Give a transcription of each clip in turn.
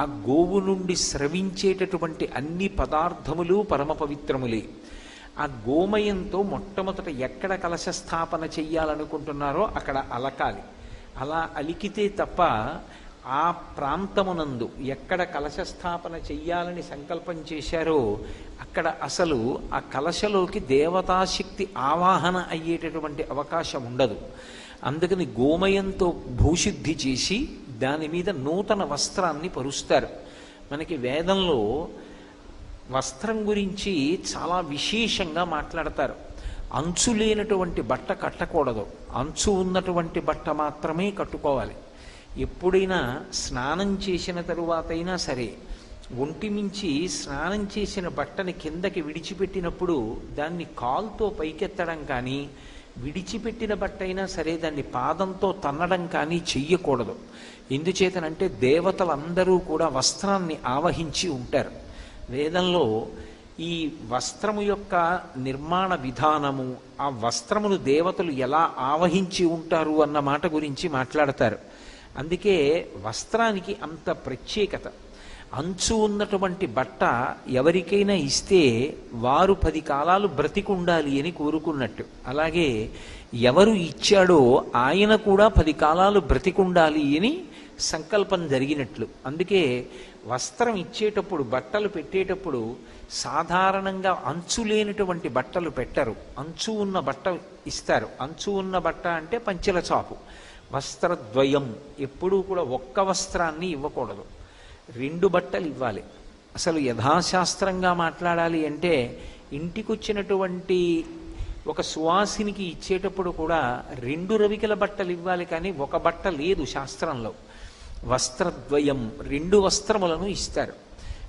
ఆ గోవు నుండి స్రవించేటటువంటి అన్ని పదార్థములు పరమ పవిత్రములే. ఆ గోమయంతో మొట్టమొదట ఎక్కడ కలశ స్థాపన చెయ్యాలనుకుంటున్నారో అక్కడ అలకాలి. అలా అలికితే తప్ప ఆ ప్రాంతమునందు ఎక్కడ కలశ స్థాపన చెయ్యాలని సంకల్పం చేశారో అక్కడ అసలు ఆ కలశలోకి దేవతాశక్తి ఆవాహన అయ్యేటటువంటి అవకాశం ఉండదు. అందుకని గోమయంతో భూశుద్ధి చేసి దాని మీద నూతన వస్త్రాన్ని పరుస్తారు. మనకి వేదంలో వస్త్రం గురించి చాలా విశేషంగా మాట్లాడతారు. అంచు లేనటువంటి బట్ట కట్టకూడదు, అంచు ఉన్నటువంటి బట్ట మాత్రమే కట్టుకోవాలి. ఎప్పుడైనా స్నానం చేసిన తరువాతైనా సరే ఒంటి మించి స్నానం చేసిన బట్టని కిందకి విడిచిపెట్టినప్పుడు దాన్ని కాలుతో పైకెత్తడం కానీ, విడిచిపెట్టిన బట్ట అయినా సరే దాన్ని పాదంతో తన్నడం కానీ చెయ్యకూడదు. ఎందుచేతనంటే దేవతలందరూ కూడా వస్త్రాన్ని ఆవహించి ఉంటారు. వేదంలో ఈ వస్త్రము యొక్క నిర్మాణ విధానము, ఆ వస్త్రమును దేవతలు ఎలా ఆవహించి ఉంటారు అన్న మాట గురించి మాట్లాడతారు. అందుకే వస్త్రానికి అంత ప్రత్యేకత. అంచు ఉన్నటువంటి బట్ట ఎవరికైనా ఇస్తే వారు 10 కాలాలు బ్రతికుండాలి అని కోరుకున్నట్టు, అలాగే ఎవరు ఇచ్చాడో ఆయన కూడా 10 కాలాలు బ్రతికుండాలి అని సంకల్పం జరిగినట్లు. అందుకే వస్త్రం ఇచ్చేటప్పుడు, బట్టలు పెట్టేటప్పుడు సాధారణంగా అంచు లేనటువంటి బట్టలు పెట్టరు, అంచు ఉన్న బట్ట ఇస్తారు. అంచు ఉన్న బట్ట అంటే పంచెల చాపు. వస్త్రద్వయం, ఎప్పుడూ కూడా ఒక్క వస్త్రాన్ని ఇవ్వకూడదు, 2 బట్టలు ఇవ్వాలి. అసలు యథాశాస్త్రంగా మాట్లాడాలి అంటే ఇంటికొచ్చినటువంటి ఒక సువాసినికి ఇచ్చేటప్పుడు కూడా 2 రవికల బట్టలు ఇవ్వాలి, కానీ ఒక బట్ట లేదు శాస్త్రంలో. వస్త్రద్వయం, 2 వస్త్రములను ఇస్తారు.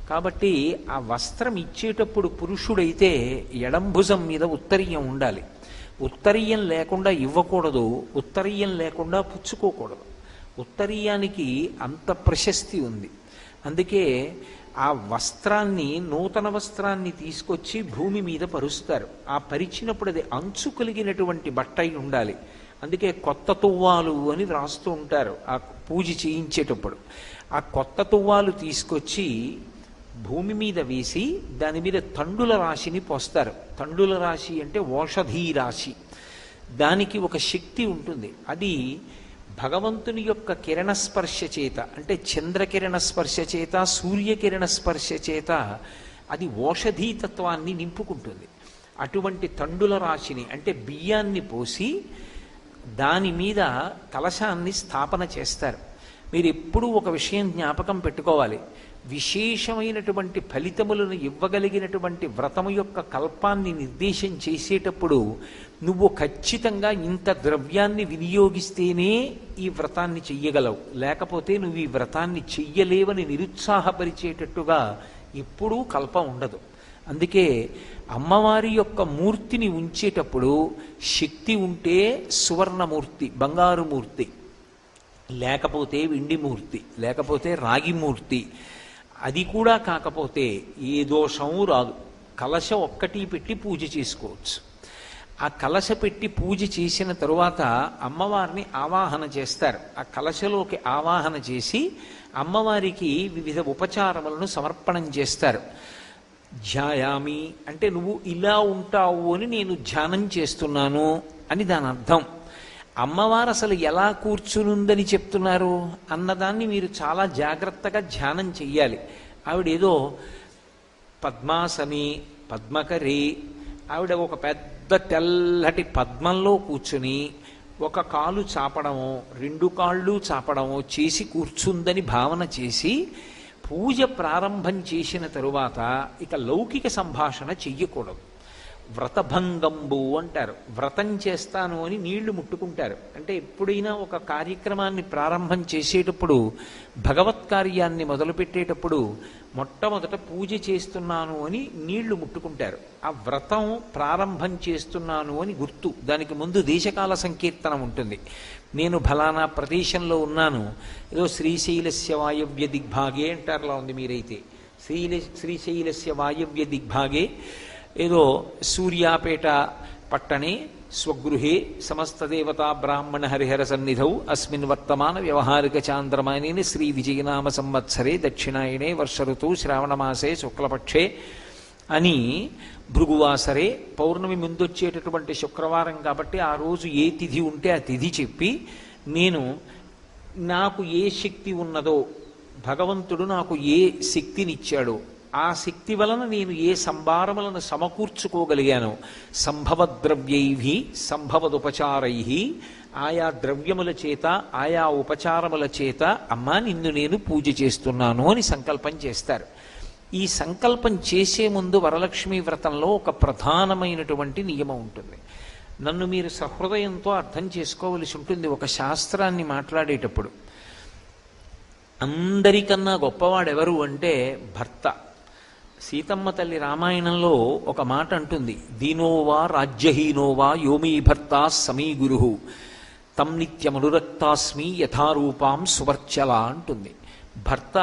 కాబట్టి ఆ వస్త్రం ఇచ్చేటప్పుడు పురుషుడైతే ఎడంభుజం మీద ఉత్తరీయం ఉండాలి. ఉత్తరీయం లేకుండా ఇవ్వకూడదు, ఉత్తరీయం లేకుండా పుచ్చుకోకూడదు. ఉత్తరీయానికి అంత ప్రశస్తి ఉంది. అందుకే ఆ వస్త్రాన్ని, నూతన వస్త్రాన్ని తీసుకొచ్చి భూమి మీద పరుస్తారు. ఆ పరిచినప్పుడు అది అంచు కలిగినటువంటి బట్ట అయి ఉండాలి. అందుకే కొత్త తువ్వాలు అని రాస్తూ ఉంటారు ఆ పూజ చేయించేటప్పుడు. ఆ కొత్త తువ్వాలు తీసుకొచ్చి భూమి మీద వేసి దాని మీద తండుల రాశిని పోస్తారు. తండుల రాశి అంటే ఓషధీ రాశి. దానికి ఒక శక్తి ఉంటుంది. అది భగవంతుని యొక్క కిరణ స్పర్శ చేత, అంటే చంద్రకిరణ స్పర్శ చేత, సూర్యకిరణ స్పర్శ చేత అది ఓషధీతత్వాన్ని నింపుకుంటుంది. అటువంటి తండుల రాశిని, అంటే బియ్యాన్ని పోసి దాని మీద కలశాన్ని స్థాపన చేస్తారు. మీరు ఎప్పుడూ ఒక విషయం జ్ఞాపకం పెట్టుకోవాలి. విశేషమైనటువంటి ఫలితములను ఇవ్వగలిగినటువంటి వ్రతము యొక్క కల్పాన్ని నిర్దేశం చేసేటప్పుడు నువ్వు ఖచ్చితంగా ఇంత ద్రవ్యాన్ని వినియోగిస్తేనే ఈ వ్రతాన్ని చెయ్యగలవు, లేకపోతే నువ్వు ఈ వ్రతాన్ని చెయ్యలేవని నిరుత్సాహపరిచేటట్టుగా ఎప్పుడూ కల్పం ఉండదు. అందుకే అమ్మవారి యొక్క మూర్తిని ఉంచేటప్పుడు శక్తి ఉంటే సువర్ణమూర్తి, బంగారు మూర్తి, లేకపోతే వెండి మూర్తి, లేకపోతే రాగి మూర్తి. అది కూడా కాకపోతే ఏ దోషము రాదు. కలశ ఒక్కటి పెట్టి పూజ చేసుకోవచ్చు. ఆ కలశ పెట్టి పూజ చేసిన తరువాత అమ్మవారిని ఆవాహన చేస్తారు. ఆ కలశలోకి ఆవాహన చేసి అమ్మవారికి వివిధ ఉపచారములను సమర్పణం చేస్తారు. ధ్యాయామి అంటే నువ్వు ఇలా ఉంటావు అని నేను ధ్యానం చేస్తున్నాను అని దాని అర్థం. అమ్మవారు అసలు ఎలా కూర్చునుందని చెప్తున్నారు అన్నదాన్ని మీరు చాలా జాగ్రత్తగా ధ్యానం చెయ్యాలి. ఆవిడేదో పద్మాసని, పద్మకరి, ఆవిడ ఒక పెద్ద తెల్లటి పద్మంలో కూర్చుని ఒక కాలు చాపడమో 2 కాళ్ళు చాపడమో చేసి కూర్చుందని భావన చేసి పూజ ప్రారంభం చేసిన తరువాత ఇక లౌకిక సంభాషణ చెయ్యకూడదు. వ్రతభంగంబు అంటారు. వ్రతం చేస్తాను అని నీళ్లు ముట్టుకుంటారు. అంటే ఎప్పుడైనా ఒక కార్యక్రమాన్ని ప్రారంభం చేసేటప్పుడు, భగవత్ కార్యాన్ని మొదలుపెట్టేటప్పుడు మొట్టమొదట పూజ చేస్తున్నాను అని నీళ్లు ముట్టుకుంటారు. ఆ వ్రతం ప్రారంభం చేస్తున్నాను అని గుర్తు. దానికి ముందు దేశకాల సంకీర్తనం ఉంటుంది. నేను ఫలానా ప్రదేశంలో ఉన్నాను, ఏదో శ్రీశైలస్య వాయవ్య దిగ్భాగే అంటారులా ఉంది మీరైతే. శ్రీశైలస్య వాయవ్య దిగ్భాగే ఏదో సూర్యాపేట పట్టణే స్వగృహే సమస్తదేవతా బ్రాహ్మణ హరిహర సన్నిధౌ అస్మిన్ వర్తమాన వ్యవహారిక చాంద్రమానేని శ్రీ విజయనామ సంవత్సరే దక్షిణాయనే వర్ష ఋతువు శ్రావణమాసే శుక్లపక్షే అని భృగువాసరే పౌర్ణమి ముందొచ్చేటటువంటి శుక్రవారం కాబట్టి ఆ రోజు ఏ తిథి ఉంటే ఆ తిథి చెప్పి నాకు ఏ శక్తి ఉన్నదో, భగవంతుడు నాకు ఏ శక్తినిచ్చాడో, ఆ శక్తి వలన నేను ఏ సంభారములను సమకూర్చుకోగలిగాను, సంభవద్రవ్యై సంభవదుపచారై, ఆయా ద్రవ్యముల చేత ఆయా ఉపచారముల చేత అమ్మా నిన్ను నేను పూజ చేస్తున్నాను అని సంకల్పం చేస్తారు. ఈ సంకల్పం చేసే ముందు వరలక్ష్మీ వ్రతంలో ఒక ప్రధానమైనటువంటి నియమం ఉంటుంది. నన్ను మీరు సహృదయంతో అర్థం చేసుకోవలసి ఉంటుంది. ఒక శాస్త్రాన్ని మాట్లాడేటప్పుడు అందరికన్నా గొప్పవాడెవరు అంటే భర్త. సీతమ్మ తల్లి రామాయణంలో ఒక మాట అంటుంది, దీనోవా రాజ్యహీనోవా యోమీ భర్త సమీ గురు తం నిత్యమనురక్తాస్మి యథారూపాం సువర్చల అంటుంది. భర్త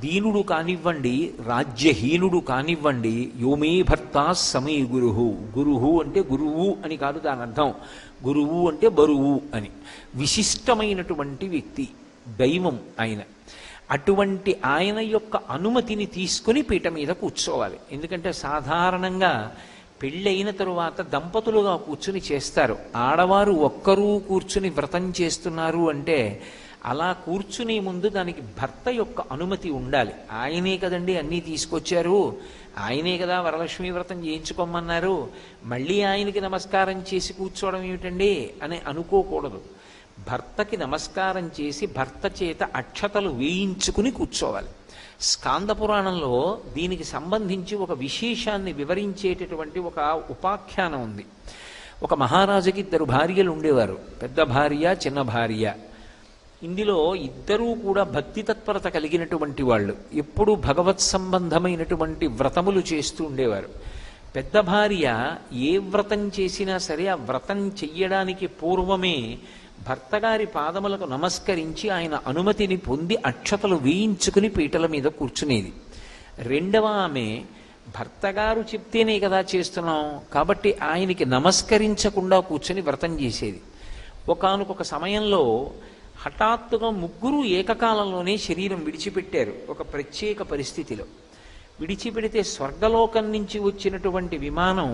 దీనుడు కానివ్వండి, రాజ్యహీనుడు కానివ్వండి, యోమే భర్త సమీ గురువు. గురువు అంటే గురువు అని కాదు దాని అర్థం, గురువు అంటే బరువు అని. విశిష్టమైనటువంటి వ్యక్తి, దైవం ఆయన. అటువంటి ఆయన యొక్క అనుమతిని తీసుకుని పీట మీద కూర్చోవాలి. ఎందుకంటే సాధారణంగా పెళ్ళైన తరువాత దంపతులుగా కూర్చుని చేస్తారు. ఆడవారు ఒక్కరూ కూర్చుని వ్రతం చేస్తున్నారు అంటే అలా కూర్చునే ముందు దానికి భర్త యొక్క అనుమతి ఉండాలి. ఆయనే కదండి అన్నీ తీసుకొచ్చారు, ఆయనే కదా వరలక్ష్మీ వ్రతం చేయించుకోమన్నారు, మళ్ళీ ఆయనకి నమస్కారం చేసి కూర్చోవడం ఏమిటండి అని అనుకోకూడదు. భర్తకి నమస్కారం చేసి భర్త చేత అక్షతలు వేయించుకుని కూర్చోవాలి. స్కాంద పురాణంలో దీనికి సంబంధించి ఒక విశేషాన్ని వివరించేటటువంటి ఒక ఉపాఖ్యానం ఉంది. ఒక మహారాజుకి 2 భార్యలు ఉండేవారు, పెద్ద భార్య చిన్న భార్య. ఇందులో ఇద్దరూ కూడా భక్తి తత్పరత కలిగినటువంటి వాళ్ళు, ఎప్పుడూ భగవత్ సంబంధమైనటువంటి వ్రతములు చేస్తూ ఉండేవారు. పెద్ద భార్య ఏ వ్రతం చేసినా సరే ఆ వ్రతం చెయ్యడానికి పూర్వమే భర్తగారి పాదములకు నమస్కరించి ఆయన అనుమతిని పొంది అక్షతలు వేయించుకుని పీటల మీద కూర్చునేది. రెండవ ఆమె భర్తగారు చెప్తేనే కదా చేస్తున్నాం కాబట్టి ఆయనకి నమస్కరించకుండా కూర్చుని వ్రతం చేసేది. ఒకానొక సమయంలో హఠాత్తుగా ముగ్గురు ఏకకాలంలోనే శరీరం విడిచిపెట్టారు. ఒక ప్రత్యేక పరిస్థితిలో విడిచిపెడితే స్వర్గలోకం నుంచి వచ్చినటువంటి విమానం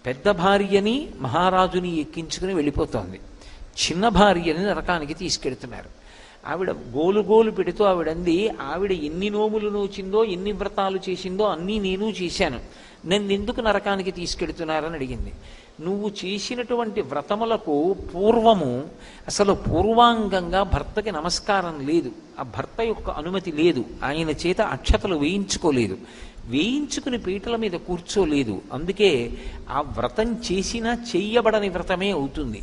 పెద్ద భార్యని మహారాజుని ఎక్కించుకుని వెళ్ళిపోతోంది. చిన్న భార్యని నరకానికి తీసుకెడుతున్నారు. ఆవిడ గోలు పెడుతూ ఆవిడంది, ఆవిడ ఎన్ని నోములు నోచిందో ఎన్ని వ్రతాలు చేసిందో అన్నీ నేను చేశాను, నన్ను ఎందుకు నరకానికి తీసుకెడుతున్నారని అడిగింది. నువ్వు చేసినటువంటి వ్రతములకు పూర్వము అసలు పూర్వాంగంగా భర్తకి నమస్కారం లేదు, ఆ భర్త యొక్క అనుమతి లేదు, ఆయన చేత అక్షతలు వేయించుకోలేదు, వేయించుకుని పీటల మీద కూర్చోలేదు. అందుకే ఆ వ్రతం చేసినా చెయ్యబడని వ్రతమే అవుతుంది.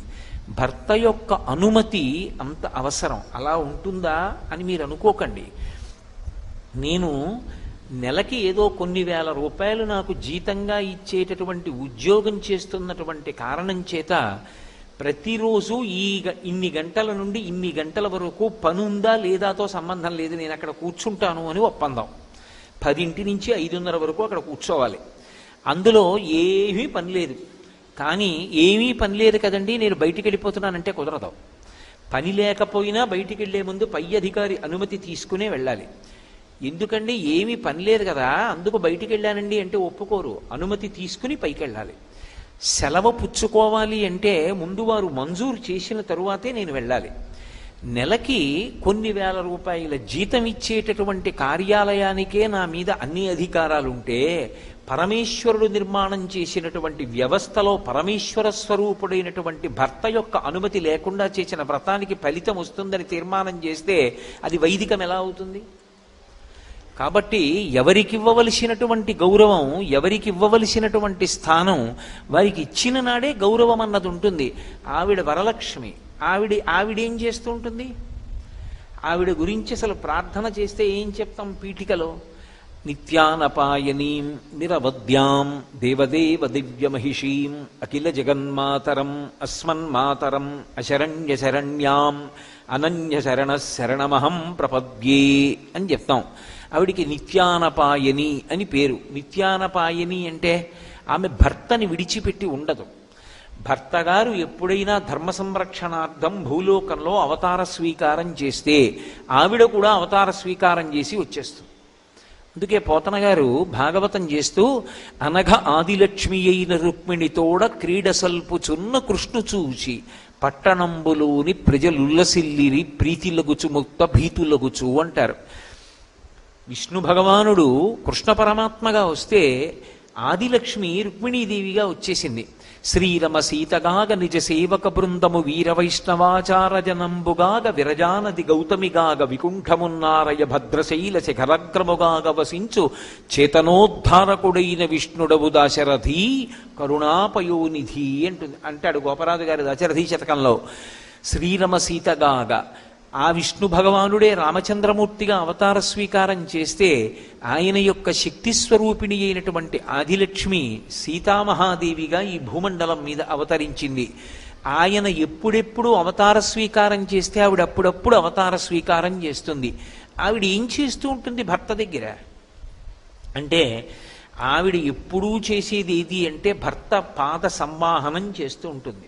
భర్త యొక్క అనుమతి అంత అవసరం. అలా ఉంటుందా అని మీరు అనుకోకండి. నేను నెలకి ఏదో కొన్ని వేల రూపాయలు నాకు జీతంగా ఇచ్చేటటువంటి ఉద్యోగం చేస్తున్నటువంటి కారణం చేత ప్రతిరోజు ఇన్ని గంటల నుండి ఇన్ని గంటల వరకు పనుందా లేదాతో సంబంధం లేదు, నేను అక్కడ కూర్చుంటాను అని ఒప్పందం. 10 నుంచి 5:30 వరకు అక్కడ కూర్చోవాలి. అందులో ఏమీ పని లేదు. కానీ ఏమీ పని లేదు కదండి నేను బయటికి వెళ్ళిపోతున్నానంటే కుదరదు. పని లేకపోయినా బయటికి వెళ్లే ముందు పై అధికారి అనుమతి తీసుకునే వెళ్ళాలి. ఎందుకండి ఏమీ పని లేదు కదా అందుకు బయటికి వెళ్ళానండి అంటే ఒప్పుకోరు, అనుమతి తీసుకుని పైకి వెళ్ళాలి. సెలవు పుచ్చుకోవాలి అంటే ముందు వారు మంజూరు చేసిన తరువాతే నేను వెళ్ళాలి. నెలకి కొన్ని వేల రూపాయల జీతం ఇచ్చేటటువంటి కార్యాలయానికే నా మీద అన్ని అధికారాలుంటే పరమేశ్వరుడు నిర్మాణం చేసినటువంటి వ్యవస్థలో పరమేశ్వర స్వరూపుడైనటువంటి భర్త యొక్క అనుమతి లేకుండా చేసిన వ్రతానికి ఫలితం వస్తుందని తీర్మానం చేస్తే అది వైదికం ఎలా అవుతుంది? కాబట్టి ఎవరికి ఇవ్వవలసినటువంటి గౌరవం, ఎవరికి ఇవ్వవలసినటువంటి స్థానం వారికి ఇచ్చిన నాడే గౌరవం అన్నది ఉంటుంది. ఆవిడ వరలక్ష్మి, ఆవిడేం చేస్తూ ఉంటుంది? ఆవిడ గురించి అసలు ప్రార్థన చేస్తే ఏం చెప్తాం పీఠికలో? నిత్యానపాయనీం నిరవద్యాం దేవదేవ దివ్యమహిషీం అఖిల జగన్మాతరం అస్మన్మాతరం అశరణ్య శరణ్యాం అనన్య శరణ శరణమహం ప్రపద్యే అని చెప్తాం. ఆవిడికి నిత్యానపాయని అని పేరు. నిత్యానపాయని అంటే ఆమె భర్తని విడిచిపెట్టి ఉండదు. భర్త గారు ఎప్పుడైనా ధర్మ సంరక్షణార్థం భూలోకంలో అవతార స్వీకారం చేస్తే ఆవిడ కూడా అవతార స్వీకారం చేసి వచ్చేస్తుంది. అందుకే పోతన గారు భాగవతం చేస్తూ అనఘ ఆదిలక్ష్మి అయిన రుక్మిణితోడ క్రీడసల్పుచున్న కృష్ణు చూచి పట్టణంబులోని ప్రజలుల్లసిల్లిరి ప్రీతిలగుచు ముక్త భీతులగుచు అంటారు. విష్ణు భగవానుడు కృష్ణ పరమాత్మగా వస్తే ఆదిలక్ష్మి రుక్మిణీదేవిగా వచ్చేసింది. శ్రీరమ సీతగాగ నిజ సేవక బృందము వీర వైష్ణవాచార జనంబుగాగ విరజానది గౌతమిగాగ వికుంఠమున్నారయ భద్రశైల శిఖరగ్రముగాగ వసించు చేతనోద్ధారకుడైన విష్ణుడవు దాశరథి కరుణాపయోనిధి అంటాడు గోపరాజు గారి దశరథి శతకంలో. శ్రీరమ సీతగాగ ఆ విష్ణు భగవానుడే రామచంద్రమూర్తిగా అవతార స్వీకారం చేస్తే ఆయన యొక్క శక్తి స్వరూపిణి అయినటువంటి ఆదిలక్ష్మి సీతామహాదేవిగా ఈ భూమండలం మీద అవతరించింది. ఆయన ఎప్పుడెప్పుడు అవతార స్వీకారం చేస్తే ఆవిడ అప్పుడప్పుడు అవతార స్వీకారం చేస్తుంది. ఆవిడ ఏం చేస్తూ ఉంటుంది భర్త దగ్గర అంటే, ఆవిడ ఎప్పుడూ చేసేది ఏది అంటే భర్త పాద సంవాహనం చేస్తూ ఉంటుంది,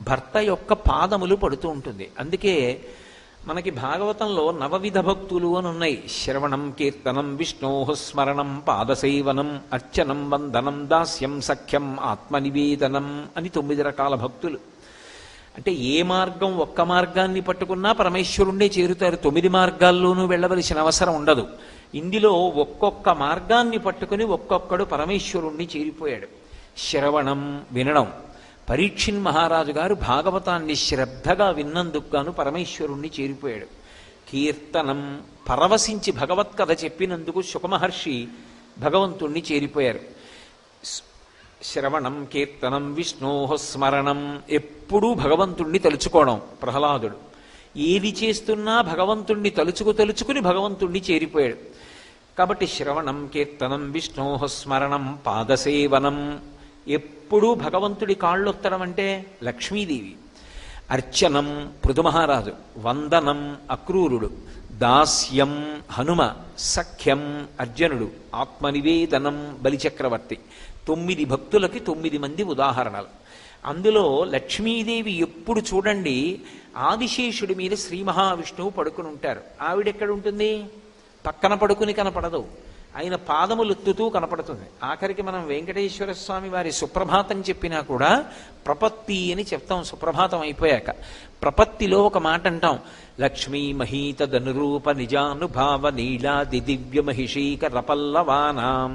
భర్త యొక్క పాదములు పడుతూ ఉంటుంది. అందుకే మనకి భాగవతంలో నవవిధ భక్తులు అని ఉన్నాయి. శ్రవణం కీర్తనం విష్ణోః స్మరణం పాదసేవనం అర్చనం వందనం దాస్యం సఖ్యం ఆత్మనివేదనం అని 9 రకాల భక్తులు. అంటే ఏ మార్గం ఒక్క మార్గాన్ని పట్టుకున్నా పరమేశ్వరుణ్ణే చేరుతారు. 9 మార్గాల్లోనూ వెళ్ళవలసిన అవసరం ఉండదు. ఇందులో ఒక్కొక్క మార్గాన్ని పట్టుకుని ఒక్కొక్కడు పరమేశ్వరుణ్ణి చేరిపోయాడు. శ్రవణం వినడం, పరీక్షిన్ మహారాజు గారు భాగవతాన్ని శ్రద్ధగా విన్నందుకు గాను పరమేశ్వరుణ్ణి చేరిపోయాడు. కీర్తనం, పరవశించి భగవత్కథ చెప్పినందుకు శుకమహర్షి భగవంతుణ్ణి చేరిపోయారు. శ్రవణం కీర్తనం విష్ణోః స్మరణం, ఎప్పుడూ భగవంతుణ్ణి తలుచుకోవడం ప్రహ్లాదుడు. ఏది చేస్తున్నా భగవంతుణ్ణి తలుచుకుని భగవంతుణ్ణి చేరిపోయాడు. కాబట్టి శ్రవణం కీర్తనం విష్ణోః స్మరణం పాదసేవనం, ఎప్పుడూ భగవంతుడి కాళ్ళొత్తడం అంటే లక్ష్మీదేవి. అర్చనం పృథుమహారాజు, వందనం అక్రూరుడు, దాస్యం హనుమ, సఖ్యం అర్జునుడు, ఆత్మనివేదనం బలిచక్రవర్తి. 9 భక్తులకి 9 మంది ఉదాహరణలు. అందులో లక్ష్మీదేవి ఎప్పుడు చూడండి ఆదిశేషుడి మీద శ్రీ మహావిష్ణువు పడుకుని ఉంటారు. ఆవిడెక్కడ ఉంటుంది? పక్కన పడుకుని కనపడదు, ఆయన పాదములు ఎత్తుతూ కనపడుతుంది. ఆఖరికి మనం వెంకటేశ్వర స్వామి వారి సుప్రభాతం చెప్పినా కూడా ప్రపత్తి అని చెప్తాం. సుప్రభాతం అయిపోయాక ప్రపత్తిలో ఒక మాట అంటాం, లక్ష్మీ మహీత ధనురూప నిజానుభావ నీలాది దివ్య మహిషీక రపల్లవానాం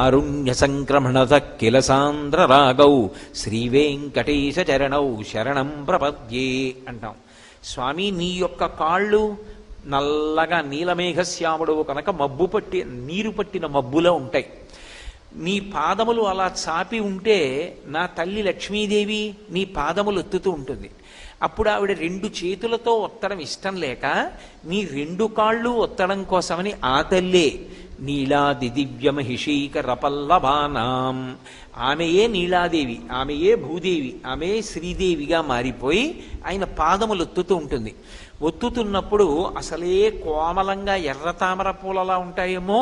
ఆరుణ్య సంక్రమణత కిల సాంద్ర రాగౌ శ్రీ వెంకటేశ చరణౌ శరణం ప్రపద్యే అంటాం. స్వామి నీ యొక్క కాళ్ళు నల్లగా నీలమేఘశ్యాముడు కనుక నీరు పట్టిన మబ్బులో ఉంటాయి. నీ పాదములు అలా చాపి ఉంటే నా తల్లి లక్ష్మీదేవి నీ పాదములు ఎత్తుతూ ఉంటుంది. అప్పుడు ఆవిడ 2 చేతులతో ఒత్తడం ఇష్టం లేక నీ 2 కాళ్ళు ఒత్తడం కోసమని ఆ తల్లే నీలాది దివ్య మహిషీక రపల్లవానాం, ఆమెయే నీలాదేవి, ఆమెయే భూదేవి, ఆమె శ్రీదేవిగా మారిపోయి ఆయన పాదములు ఒత్తుతూ ఉంటుంది. ఒత్తుతున్నప్పుడు అసలే కోమలంగా ఎర్ర తామర పూలలా ఉంటాయేమో,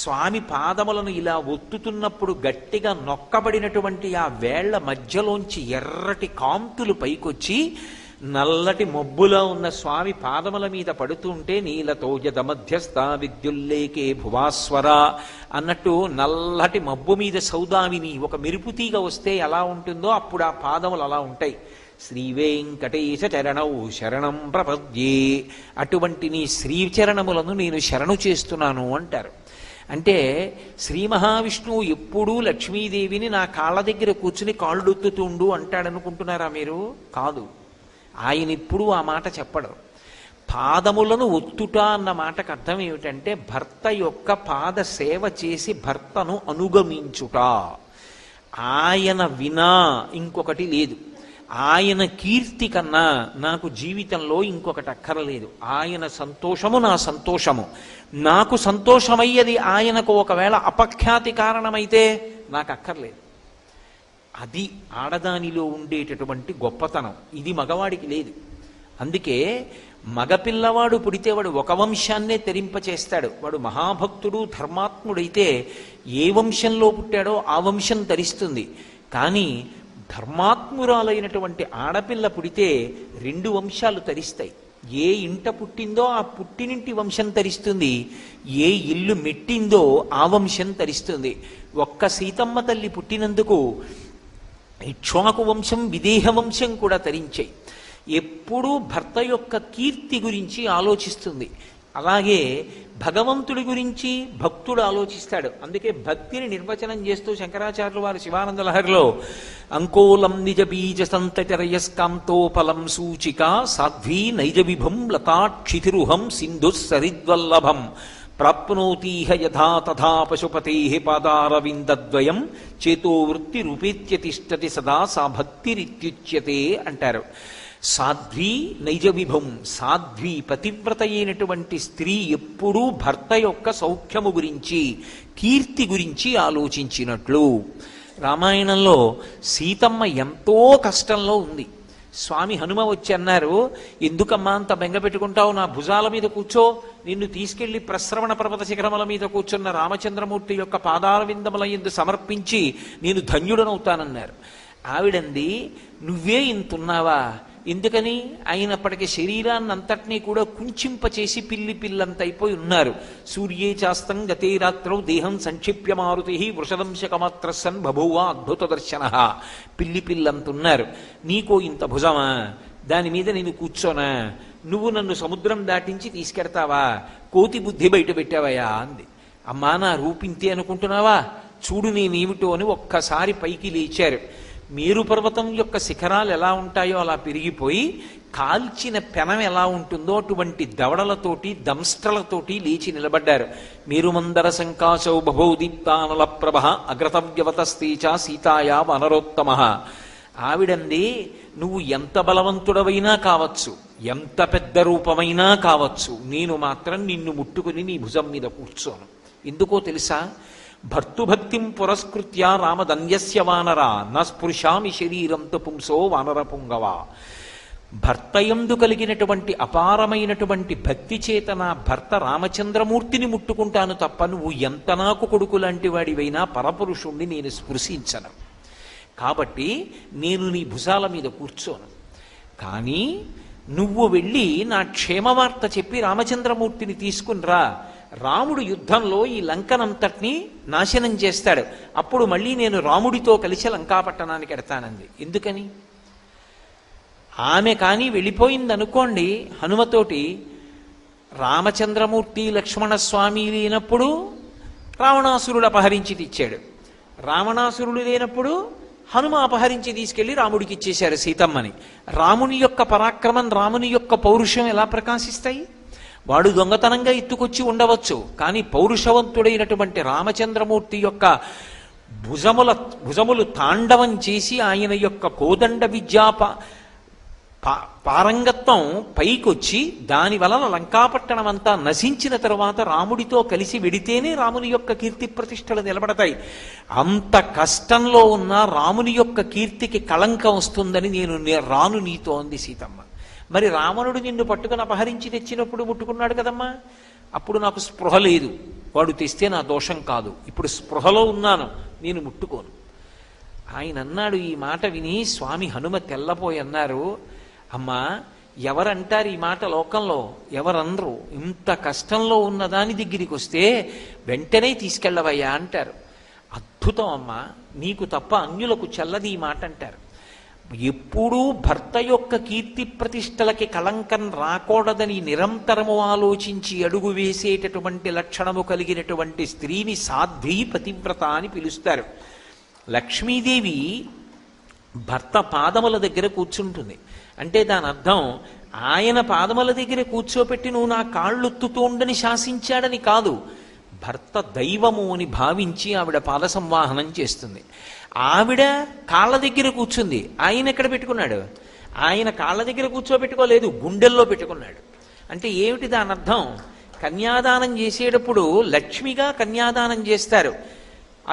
స్వామి పాదములను ఇలా ఒత్తుతున్నప్పుడు గట్టిగా నొక్కబడినటువంటి ఆ వేళ్ల మధ్యలోంచి ఎర్రటి కాంతులు పైకొచ్చి నల్లటి మబ్బులా ఉన్న స్వామి పాదముల మీద పడుతుంటే నీలతోజద మధ్యస్థ విద్యుల్లేకే భువాస్వర అన్నట్టు నల్లటి మబ్బు మీద సౌదామిని ఒక మెరుపుతీగ వస్తే ఎలా ఉంటుందో అప్పుడు ఆ పాదములు అలా ఉంటాయి. శ్రీ వెంకటేశ చరణౌ శరణం ప్రపద్యే, అటువంటి నీ శ్రీచరణములను నేను శరణు చేస్తున్నాను అంటారు. అంటే శ్రీ మహావిష్ణువు ఎప్పుడూ లక్ష్మీదేవిని నా కాళ్ళ దగ్గర కూర్చుని కాళ్ళొత్తుతుండు అంటాడనుకుంటున్నారా మీరు? కాదు, ఆయన ఇప్పుడు ఆ మాట చెప్పడు. పాదములను ఒత్తుట అన్న మాటకు అర్థం ఏమిటంటే భర్త యొక్క పాద సేవ చేసి భర్తను అనుగమించుట. ఆయన వినా ఇంకొకటి లేదు. ఆయన కీర్తి కన్నా నాకు జీవితంలో ఇంకొకటి అక్కరలేదు. ఆయన సంతోషము నా సంతోషము, నాకు సంతోషమయ్యది ఆయనకు ఒకవేళ అపఖ్యాతి కారణమైతే నాకు అక్కర్లేదు. అది ఆడదానిలో ఉండేటటువంటి గొప్పతనం. ఇది మగవాడికి లేదు. అందుకే మగపిల్లవాడు పుడితే వాడు ఒక వంశాన్నే తరింపచేస్తాడు. వాడు మహాభక్తుడు ధర్మాత్ముడైతే ఏ వంశంలో పుట్టాడో ఆ వంశం తరిస్తుంది. కానీ ధర్మాత్మురాలైనటువంటి ఆడపిల్ల పుడితే 2 వంశాలు తరిస్తాయి. ఏ ఇంట పుట్టిందో ఆ పుట్టినింటి వంశం తరిస్తుంది, ఏ ఇల్లు మెట్టిందో ఆ వంశం తరిస్తుంది. ఒక్క సీతమ్మ తల్లి పుట్టినందుకు ఇక్ష్వాకు వంశం, విదేహ వంశం కూడా తరించాయి. ఎప్పుడూ భర్త యొక్క కీర్తి గురించి ఆలోచిస్తుంది. అలాగే భగవంతుడి గురించి భక్తుడు ఆలోచిస్తాడు. అందుకే భక్తిని నిర్వచనం చేస్తూ శంకరాచార్యులు వారు శివానంద లహరిలో అంకోలం నిజ బీజ సంతతిరయస్కాంతోపలం సూచిక సాధ్వీ నైజ విభం లతాక్షితిరుహం సింధు సరిద్వల్లభం ప్రాప్నోతీహ యథా తథా పశుపతే పాదారవిందద్వయం చేతోవృత్తి రూపేత్య తిష్టతి సదా సా భక్తిరిత్యుచ్యతే అంటారు. సాధ్వీ నైజ విభం, సాధ్వీ పతివ్రత అయినటువంటి స్త్రీ ఎప్పుడూ భర్త యొక్క సౌఖ్యము గురించి, కీర్తి గురించి ఆలోచించినట్లు. రామాయణంలో సీతమ్మ ఎంతో కష్టంలో ఉంది. స్వామి హనుమ వచ్చి అన్నారు, ఎందుకమ్మా అంత బెంగ పెట్టుకుంటావు, నా భుజాల మీద కూర్చో, నిన్ను తీసుకెళ్లి ప్రశ్రవణ పర్వత శిఖరముల మీద కూర్చున్న రామచంద్రమూర్తి యొక్క పాదాల విందముల యందు సమర్పించి నేను ధన్యుడనవుతానన్నారు. ఆవిడంది, నువ్వే ఇంతున్నావా, ఎందుకని? అయినప్పటికీ శరీరాన్ని అంతటినీ కూడా కుంచింపచేసి పిల్లి పిల్లంత అయిపోయి ఉన్నారు. సూర్యే చాస్తం గతే రాత్రౌ దేహం సంక్షిప్య మారుతి వృషదంశకమాత్రసన్ బభూవ అద్భుత దర్శన. పిల్లి పిల్లంత ఉన్నారు. నీకో ఇంత భుజమా, దాని మీద నేను కూర్చోనా, నువ్వు నన్ను సముద్రం దాటించి తీసుకెడతావా, కోతి బుద్ధి బయట పెట్టావయా అంది. అమ్మా నా రూపింతే అనుకుంటున్నావా, చూడు నేనేమిటో అని ఒక్కసారి పైకి లేచారు. మేరు పర్వతం యొక్క శిఖరాలు ఎలా ఉంటాయో అలా పెరిగిపోయి కాల్చిన పెనం ఎలా ఉంటుందో అటువంటి దవడలతోటి దంస్ట్రలతోటి లేచి నిలబడ్డారు. మేరుమందర సంకాశౌ బభౌ దీప్తానల ప్రభ అగ్రతవ్యవతస్తేచ సీతాయా వనరోత్తమ. ఆవిడంది, నువ్వు ఎంత బలవంతుడవైనా కావచ్చు, ఎంత పెద్ద రూపమైనా కావచ్చు, నేను మాత్రం నిన్ను ముట్టుకుని నీ భుజం మీద కూర్చోను. ఎందుకో తెలుసా? భర్తుభక్తిం పురస్కృత్య రామదన్యస్య వానర న స్పృశామి శరీరంతో పుంసో వానర పుంగవ. భర్తయందు కలిగినటువంటి అపారమైనటువంటి భక్తి చేత నా భర్త రామచంద్రమూర్తిని ముట్టుకుంటాను తప్ప నువ్వు ఎంత నాకు కొడుకు లాంటి వాడివైనా పరపురుషుణ్ణి నేను స్పృశించను. కాబట్టి నేను నీ భుజాల మీద కూర్చోను. కానీ నువ్వు వెళ్ళి నా క్షేమవార్త చెప్పి రామచంద్రమూర్తిని తీసుకునిరా. రాముడు యుద్ధంలో ఈ లంకనంతటినీ నాశనం చేస్తాడు. అప్పుడు మళ్ళీ నేను రాముడితో కలిసి లంకాపట్టణానికి ఎడతానంది. ఎందుకని? ఆమె కానీ వెళ్ళిపోయిందనుకోండి హనుమతోటి, రామచంద్రమూర్తి లక్ష్మణస్వామి లేనప్పుడు రావణాసురుడు అపహరించి తెచ్చాడు, రావణాసురుడు లేనప్పుడు హనుమ అపహరించి తీసుకెళ్లి రాముడికి ఇచ్చేశారు సీతమ్మని. రాముని యొక్క పరాక్రమం, రాముని యొక్క పౌరుషం ఎలా ప్రకాశిస్తాయి? వాడు దొంగతనంగా ఎత్తుకొచ్చి ఉండవచ్చు, కానీ పౌరుషవంతుడైనటువంటి రామచంద్రమూర్తి యొక్క భుజములు తాండవం చేసి ఆయన యొక్క కోదండ విద్యా పారంగత్వం పైకొచ్చి దాని వలన లంకాపట్టణం అంతా నశించిన తరువాత రాముడితో కలిసి వెడితేనే రాముని యొక్క కీర్తి ప్రతిష్టలు నిలబడతాయి. అంత కష్టంలో ఉన్న రాముని యొక్క కీర్తికి కళంకం వస్తుందని నేను రాను నీతో అంది సీతమ్మ. మరి రావణుడు నిన్ను పట్టుకుని అపహరించి తెచ్చినప్పుడు ముట్టుకున్నాడు కదమ్మా, అప్పుడు నాకు స్పృహ లేదు, వాడు తెస్తే నా దోషం కాదు, ఇప్పుడు స్పృహలో ఉన్నాను, నేను ముట్టుకోను. ఆయన అన్నాడు. ఈ మాట విని స్వామి హనుమ తెల్లపోయి అన్నారు, అమ్మా ఎవరంటారు ఈ మాట లోకంలో? ఎవరనరు. ఇంత కష్టంలో ఉన్న దాని దగ్గరికి వస్తే వెంటనే తీసుకెళ్ళవయ్యా అంటారు. అద్భుతం అమ్మా, నీకు తప్ప అన్యులకు చెల్లది ఈ మాట అంటారు. ఎప్పుడూ భర్త యొక్క కీర్తి ప్రతిష్టలకి కళంకం రాకూడదని నిరంతరము ఆలోచించి అడుగు వేసేటటువంటి లక్షణము కలిగినటువంటి స్త్రీని సాధ్వీ పతివ్రత అని పిలుస్తారు. లక్ష్మీదేవి భర్త పాదముల దగ్గర కూర్చుంటుంది అంటే దాని అర్థం ఆయన పాదముల దగ్గర కూర్చోపెట్టి నువ్వు నా కాళ్ళొత్తుతోండని శాసించాడని కాదు. భర్త దైవము అని భావించి ఆవిడ పాద సంవాహనం చేస్తుంది. ఆవిడ కాళ్ళ దగ్గర కూర్చుంది, ఆయన ఎక్కడ పెట్టుకున్నాడు? ఆయన కాళ్ళ దగ్గర కూర్చోబెట్టుకోలేదు, గుండెల్లో పెట్టుకున్నాడు. అంటే ఏమిటి దాని అర్థం? కన్యాదానం చేసేటప్పుడు లక్ష్మిగా కన్యాదానం చేస్తారు,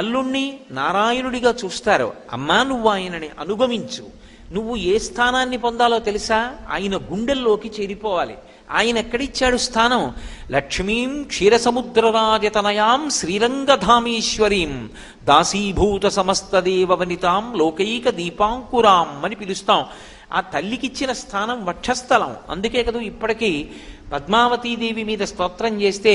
అల్లుణ్ణి నారాయణుడిగా చూస్తారు. అమ్మా నువ్వు ఆయనని అనుగమించు, నువ్వు ఏ స్థానాన్ని పొందాలో తెలుసా? ఆయన గుండెల్లోకి చేరిపోవాలి. ఆయన ఎక్కడిచ్చాడు స్థానం? లక్ష్మీం క్షీరసముద్రరాజతనయాం శ్రీరంగధామేశ్వరీం దాసీభూత సమస్తదేవ వనితాం లోకైక దీపాంకురాం అని పిలుస్తాం. ఆ తల్లికిచ్చిన స్థానం వక్షస్థలం. అందుకే కదా ఇప్పటికీ పద్మావతీదేవి మీద స్తోత్రం చేస్తే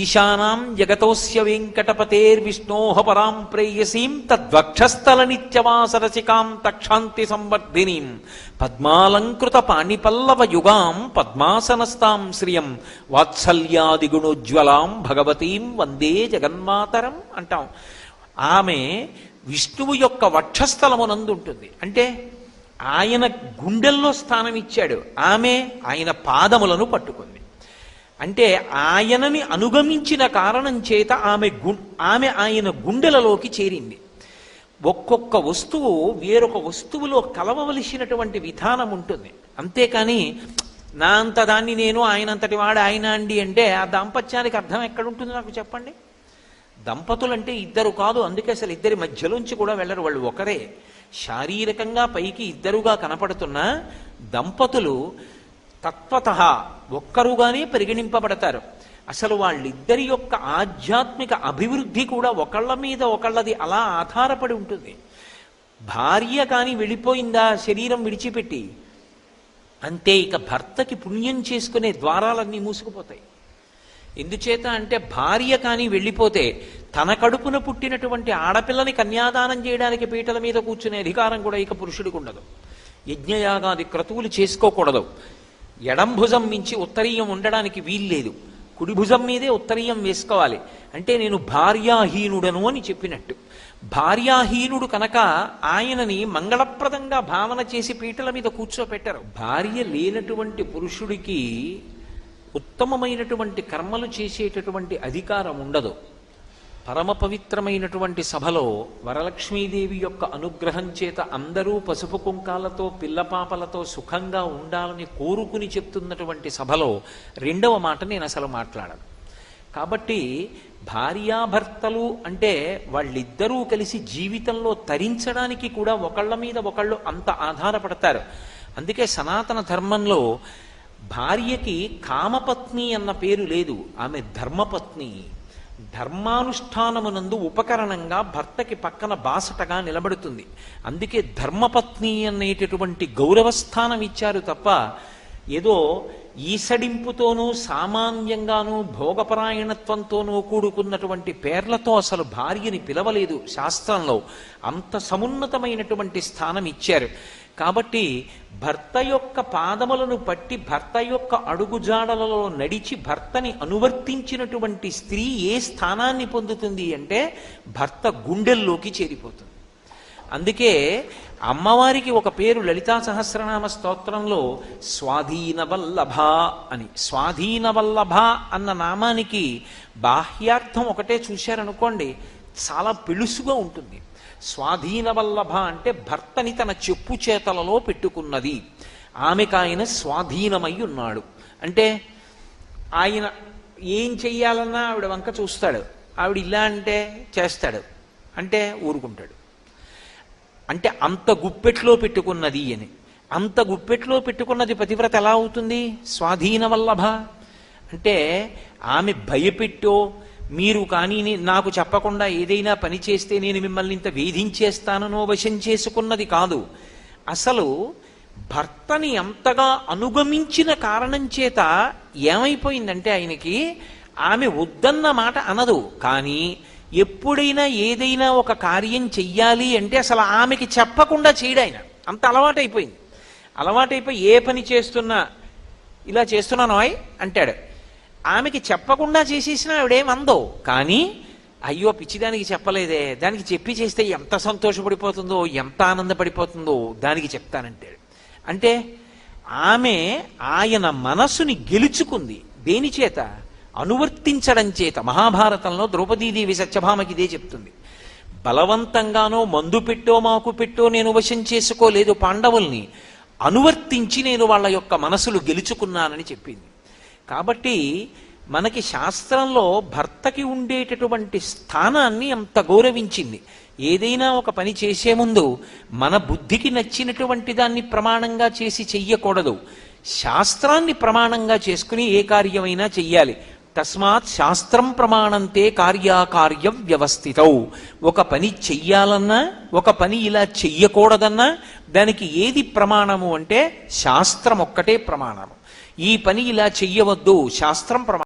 ఈశానాం జగతోస్య వెంకటపతేర్విష్ణోహ పరాం ప్రేయసీం తద్వక్షస్థల నిత్యవాసరసికాం తక్షాంతి సంవర్ధినీం పద్మాలంకృత పాణిపల్లవ యుగాం పద్మాసనస్తాం శ్రియం వాత్సల్యాదిగుణోజ్వలాం భగవతీం వందే జగన్మాతరం అంటాం. ఆమె విష్ణువు యొక్క వక్షస్థలమునందు ఉంటుంది. అంటే ఆయన గుండెల్లో స్థానం ఇచ్చాడు, ఆమె ఆయన పాదములను పట్టుకుంది. అంటే ఆయనని అనుగమించిన కారణం చేత ఆమె ఆయన గుండెలలోకి చేరింది. ఒక్కొక్క వస్తువు వేరొక వస్తువులో కలవవలసినటువంటి విధానం ఉంటుంది. అంతేకాని నా అంత దాన్ని నేను, ఆయనంతటి వాడు ఆయన అండి అంటే ఆ దాంపత్యానికి అర్థం ఎక్కడుంటుంది నాకు చెప్పండి? దంపతులంటే ఇద్దరు కాదు, అందుకే అసలు ఇద్దరి మధ్యలోంచి కూడా వెళ్ళరు, వాళ్ళు ఒకరే. శారీరకంగా పైకి ఇద్దరుగా కనపడుతున్న దంపతులు తత్వతః ఒక్కరుగానే పరిగణింపబడతారు. అసలు వాళ్ళిద్దరి యొక్క ఆధ్యాత్మిక అభివృద్ధి కూడా ఒకళ్ళ మీద ఒకళ్ళది అలా ఆధారపడి ఉంటుంది. భార్య కాని వెళ్ళిపోయిందా శరీరం విడిచిపెట్టి, అంతే ఇక భర్తకి పుణ్యం చేసుకునే ద్వారాలన్నీ మూసుకుపోతాయి. ఎందుచేత అంటే భార్య కానీ వెళ్ళిపోతే తన కడుపున పుట్టినటువంటి ఆడపిల్లని కన్యాదానం చేయడానికి పీటల మీద కూర్చునే అధికారం కూడా ఇక పురుషుడికి ఉండదు. యజ్ఞయాగాది క్రతువులు చేసుకోకూడదు. ఎడం భుజం మించి ఉత్తరీయం ఉండడానికి వీల్లేదు. కుడి భుజం మీదే ఉత్తరీయం వేసుకోవాలి. అంటే నేను భార్యాహీనుడను అని చెప్పినట్టు. భార్యాహీనుడు కనుక ఆయనని మంగళప్రదంగా భావన చేసి పీటల మీద కూర్చోపెట్టారు. భార్య లేనటువంటి పురుషుడికి ఉత్తమమైనటువంటి కర్మలు చేసేటటువంటి అధికారం ఉండదు. పరమ పవిత్రమైనటువంటి సభలో వరలక్ష్మీదేవి యొక్క అనుగ్రహం చేత అందరూ పసుపు కుంకాలతో పిల్లపాపలతో సుఖంగా ఉండాలని కోరుకుని చెప్తున్నటువంటి సభలో రెండవ మాట నేను అసలు మాట్లాడను. కాబట్టి భార్యాభర్తలు అంటే వాళ్ళిద్దరూ కలిసి జీవితంలో తరించడానికి కూడా ఒకళ్ళ మీద ఒకళ్ళు అంత ఆధారపడతారు. అందుకే సనాతన ధర్మంలో భార్యకి కామపత్ని అన్న పేరు లేదు, ఆమె ధర్మపత్ని. ధర్మానుష్ఠానమునందు ఉపకరణంగా భర్తకి పక్కన బాసటగా నిలబడుతుంది. అందుకే ధర్మపత్ని అనేటటువంటి గౌరవస్థానం ఇచ్చారు తప్ప ఏదో ఈసడింపుతోనూ సామాన్యంగానూ భోగపరాయణత్వంతోనూ కూడుకున్నటువంటి పేర్లతో అసలు భార్యని పిలవలేదు శాస్త్రంలో. అంత సమున్నతమైనటువంటి స్థానం ఇచ్చారు. కాబట్టి భర్త యొక్క పాదములను పట్టి భర్త యొక్క అడుగుజాడలలో నడిచి భర్తని అనువర్తించినటువంటి స్త్రీ ఏ స్థానాన్ని పొందుతుంది అంటే భర్త గుండెల్లోకి చేరిపోతుంది. అందుకే అమ్మవారికి ఒక పేరు లలితా సహస్రనామ స్తోత్రంలో స్వాధీనవల్లభ అని. స్వాధీనవల్లభ అన్న నామానికి బాహ్యార్థం ఒకటే చూశారనుకోండి, చాలా పిలుసుగా ఉంటుంది. స్వాధీనవల్లభ అంటే భర్తని తన చెప్పు చేతలలో పెట్టుకున్నది, ఆమెకు ఆయన స్వాధీనమై ఉన్నాడు. అంటే ఆయన ఏం చెయ్యాలన్నా ఆవిడ వంక చూస్తాడు, ఆవిడ ఇలా అంటే చేస్తాడు, అంటే ఊరుకుంటాడు. అంటే అంత గుప్పెట్లో పెట్టుకున్నది అని. అంత గుప్పెట్లో పెట్టుకున్నది పతివ్రత ఎలా అవుతుంది? స్వాధీనవల్లభ అంటే ఆమె భయపెట్టో మీరు కానీ నాకు చెప్పకుండా ఏదైనా పని చేస్తే నేను మిమ్మల్ని ఇంత వేధించేస్తానో వశం చేసుకున్నది కాదు. అసలు భర్తని అంతగా అనుగమించిన కారణం చేత ఏమైపోయిందంటే ఆయనకి ఆమె వద్దన్న మాట అనదు, కానీ ఎప్పుడైనా ఏదైనా ఒక కార్యం చెయ్యాలి అంటే అసలు ఆమెకి చెప్పకుండా చేయడు ఆయన. అంత అలవాటైపోయింది. అలవాటైపోయి ఏ పని చేస్తున్నా ఇలా చేస్తున్నాను అంటాడు. ఆమెకి చెప్పకుండా చేసేసినా ఆవిడేమందో, కానీ అయ్యో పిచ్చిదానికి చెప్పలేదే, దానికి చెప్పి చేస్తే ఎంత సంతోషపడిపోతుందో ఎంత ఆనందపడిపోతుందో దానికి చెప్తానంటాడు. అంటే ఆమె ఆయన మనసుని గెలుచుకుంది. దేని చేత? అనువర్తించడం చేత. మహాభారతంలో ద్రౌపదీదేవి సత్యభామకి ఇదే చెప్తుంది. బలవంతంగానో మందు పెట్టో మాకు పెట్టో నేను వశం చేసుకోలేదు పాండవుల్ని, అనువర్తించి నేను వాళ్ళ యొక్క మనసులు గెలుచుకున్నానని చెప్పింది. కాబట్టి మనకి శాస్త్రంలో భర్తకి ఉండేటటువంటి స్థానాన్ని అంత గౌరవించింది. ఏదైనా ఒక పని చేసే ముందు మన బుద్ధికి నచ్చినటువంటి దాన్ని ప్రమాణంగా చేసి చెయ్యకూడదు. శాస్త్రాన్ని ప్రమాణంగా చేసుకుని ఏ కార్యమైనా చెయ్యాలి. తస్మాత్ శాస్త్రం ప్రమాణంతే కార్యాకార్య వ్యవస్థితౌ. ఒక పని చెయ్యాలన్నా ఒక పని ఇలా చెయ్యకూడదన్నా దానికి ఏది ప్రమాణము అంటే శాస్త్రం ఒక్కటే ప్రమాణము. ఈ పని ఇలా చెయ్యవద్దు, శాస్త్రం ప్రమాణం.